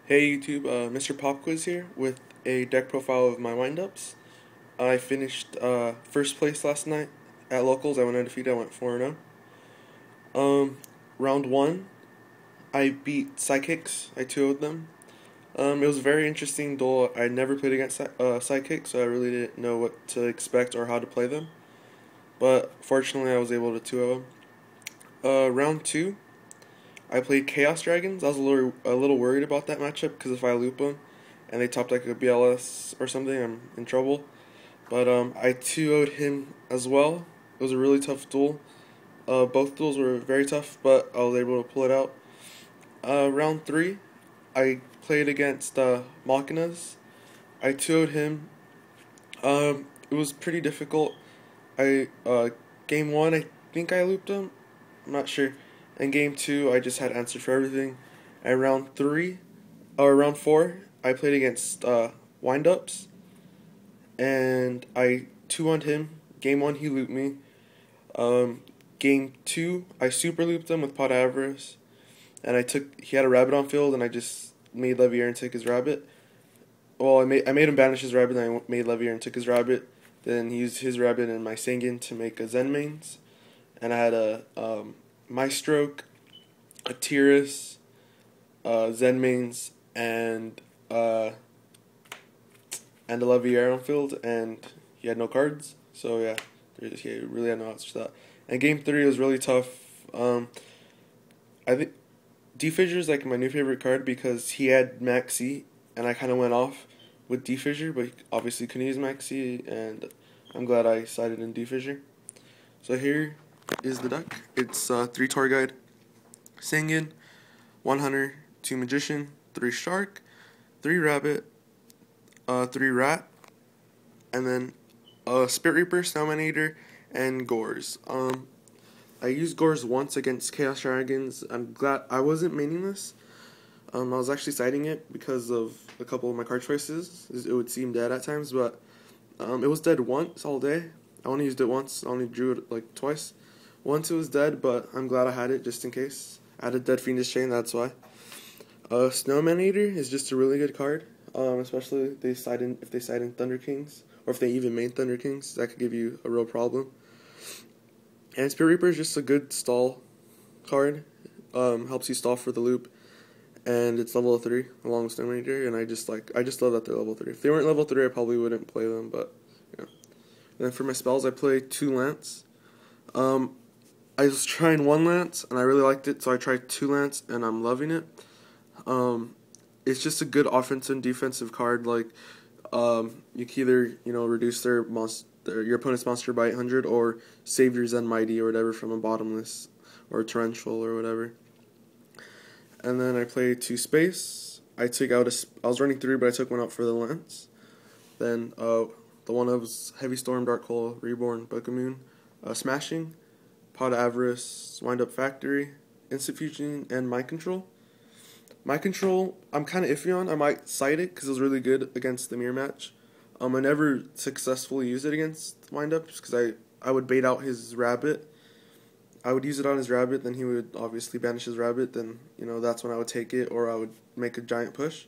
Hey YouTube, Mr. Pop Quiz here with a deck profile of my windups. I finished first place last night at locals. I went undefeated. I went 4-0. Round one, I beat Psychics. I 2-0'd them. It was a very interesting duel. I never played against Psychics, so I really didn't know what to expect or how to play them. But fortunately, I was able to 2-0 them. Round two, I played Chaos Dragons. I was a little worried about that matchup because if I loop them and they top like a BLS or something, I'm in trouble. But I 2-0'd him as well. It was a really tough duel. Both duels were very tough, but I was able to pull it out. Round three, I played against Machinas. I 2-0'd him. It was pretty difficult. I Game one, I think I looped him. I'm not sure. And game two, I just had answer for everything. And round four, I played against windups, and I 2-1'd him. Game one, he looped me. Game two, I super looped him with Pot Avarice, and he had a rabbit on field, and I just made Levier and took his rabbit. Well, I made him banish his rabbit, and I made Levier and took his rabbit. Then he used his rabbit and my Sangin to make a Zen mains, and I had a Maestroke, a Tiras, Zen mains, and a Levier on field, and he had no cards. So yeah, he really had no outs for that. And game three was really tough. I think D-Fissure is like my new favorite card because he had Maxi, and I kind of went off with D-Fissure, but he obviously couldn't use Maxi, and I'm glad I sided in D-Fissure. So here is the deck. It's 3 Tour Guide, Sangin, 1 Hunter, 2 Magician, 3 Shark, 3 Rabbit, 3 Rat, and then Spirit Reaper, Snowman Eater, and Gores. I used Gores once against Chaos Dragons. I'm glad I wasn't maining this. I was actually siding it because of a couple of my card choices. It would seem dead at times, but it was dead once all day. I only used it once. I only drew it like twice. Once it was dead, but I'm glad I had it just in case. I had a dead Fiendish Chain, that's why. Snowman Eater is just a really good card, especially if they side in Thunder Kings, or if they even main Thunder Kings. That could give you a real problem. And Spirit Reaper is just a good stall card. Helps you stall for the loop, and it's level 3 along with Snowman Eater. And I just love that they're level 3. If they weren't level 3, I probably wouldn't play them. But yeah. And then for my spells, I play 2 Lance. I was trying 1 Lance, and I really liked it, so I tried 2 Lance, and I'm loving it. It's just a good offensive and defensive card. Like, you can either reduce your opponent's monster by 800, or save your Zen Mighty or whatever from a bottomless or a torrential or whatever. And then I played 2 Space. I was running 3, but I took 1 out for the Lance. Then the one was Heavy Storm, Dark Hole, Reborn, Book of Moon, Smashing, Pot Avarice, Wind Up Factory, Instant Fusion, and Mind Control. Mind Control, I'm kind of iffy on. I might cite it because it was really good against the mirror match. I never successfully used it against windups because I would bait out his rabbit. I would use it on his rabbit, then he would obviously banish his rabbit. Then that's when I would take it, or I would make a giant push.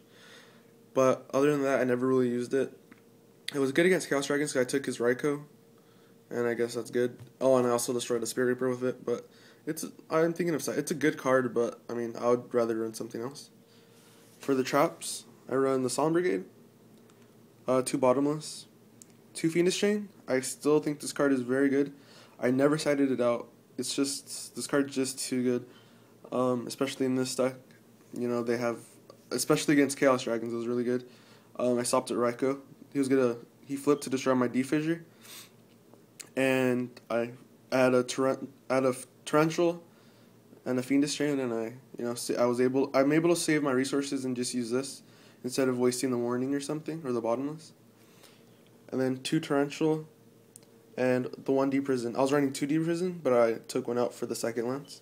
But other than that, I never really used it. It was good against Chaos Dragons because I took his Raikou, and I guess that's good. Oh, and I also destroyed a Spirit Reaper with it. But I'm thinking of it's a good card, but I mean I would rather run something else. For the traps, I run the Solemn Brigade, 2 Bottomless, 2 Fiendish Chain. I still think this card is very good. I never sided it out. It's just, this card's just too good, especially in this deck. They have, especially against Chaos Dragons, it was really good. I stopped at Raikou. He flipped to destroy my D-Fissure, and I had a Torrential and a Fiendish Chain, and I'm able to save my resources and just use this instead of wasting the Warning or something, or the Bottomless. And then 2 Torrential and the 1 Deep Prison. I was running 2 Deep Prison, but I took 1 out for the second Lance.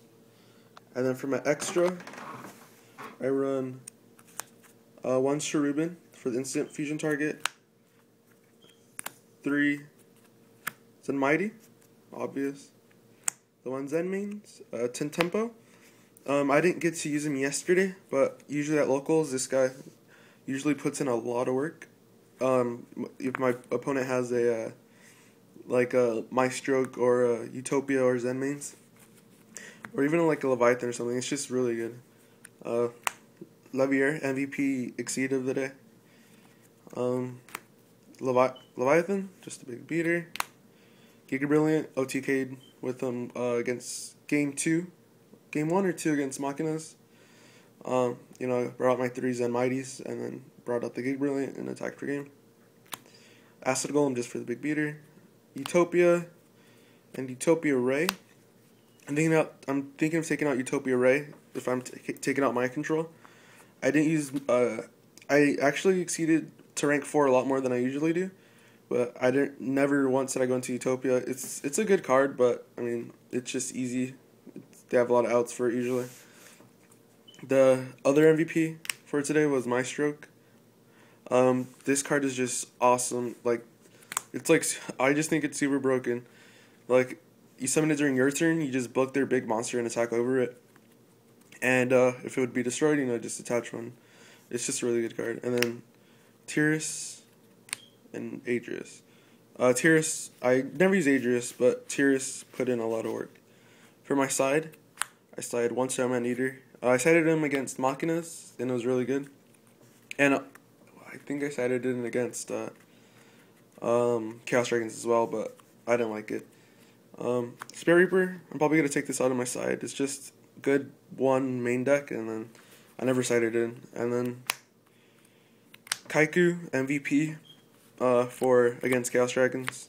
And then for my extra, I run 1 Cherubin for the instant fusion target, 3 Zen Mighty, obvious, the 1 Zen mains, 10 Tempo, I didn't get to use him yesterday, but usually at locals, this guy usually puts in a lot of work. If my opponent has a like a Maestro or a Utopia or Zen mains, or even like a Leviathan or something, it's just really good. Levier, MVP Exceed of the day. Leviathan, just a big beater. Giga Brilliant, OTK'd with him against Game 1 or 2 against Machinas. Brought out my 3 Zen Mighties and then brought out the Giga Brilliant and attacked per game. Acid Golem just for the big beater. Utopia and Utopia Ray. I'm thinking of taking out Utopia Ray if I'm taking out my control. I didn't use. I actually exceeded to rank 4 a lot more than I usually do, but never once did I go into Utopia. It's a good card, but I mean it's just easy. They have a lot of outs for it usually. The other MVP for today was Maestro. This card is just awesome. I just think it's super broken. Like, you summon it during your turn, you just book their big monster and attack over it. And if it would be destroyed, just attach one. It's just a really good card. And then Tyrus and Adrius. Tyrus, I never use Adrius, but Tyrus put in a lot of work. For my side, I sided one Showman Eater. I sided him against Machinas, and it was really good. And I think I sided it against Chaos Dragons as well, but I didn't like it. Spirit Reaper, I'm probably going to take this out of my side. It's just good one main deck, and then I never sided in. And then Kaiku, MVP for against Chaos Dragons.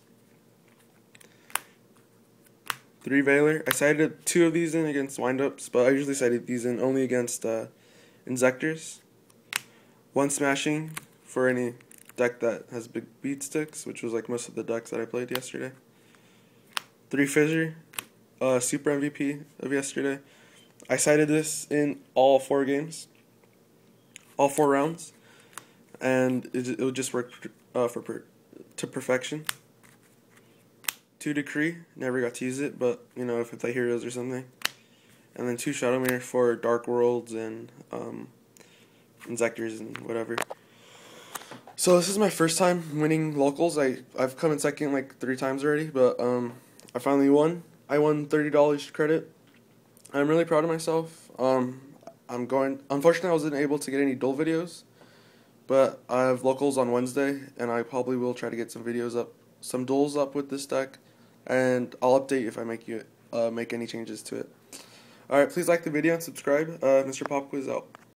3 Veiler. I sided 2 of these in against Windups, but I usually sided these in only against Inzectors. 1 Smashing for any deck that has big beat sticks, which was like most of the decks that I played yesterday. 3 Fissure, Super MVP of yesterday. I sided this in all 4 games, all 4 rounds, and it would just work to perfection. 2 Decree, never got to use it, but if it's like Heroes or something. And then 2 Shadowmere for Dark Worlds and Inzectors and whatever. So this is my first time winning locals. I've come in second like 3 times already, but I finally won. I won $30 credit. I'm really proud of myself. Unfortunately, I wasn't able to get any duel videos, but I have locals on Wednesday, and I probably will try to get some duels up with this deck, and I'll update if I make any changes to it. Alright, please like the video and subscribe. Mr. Pop Quiz out.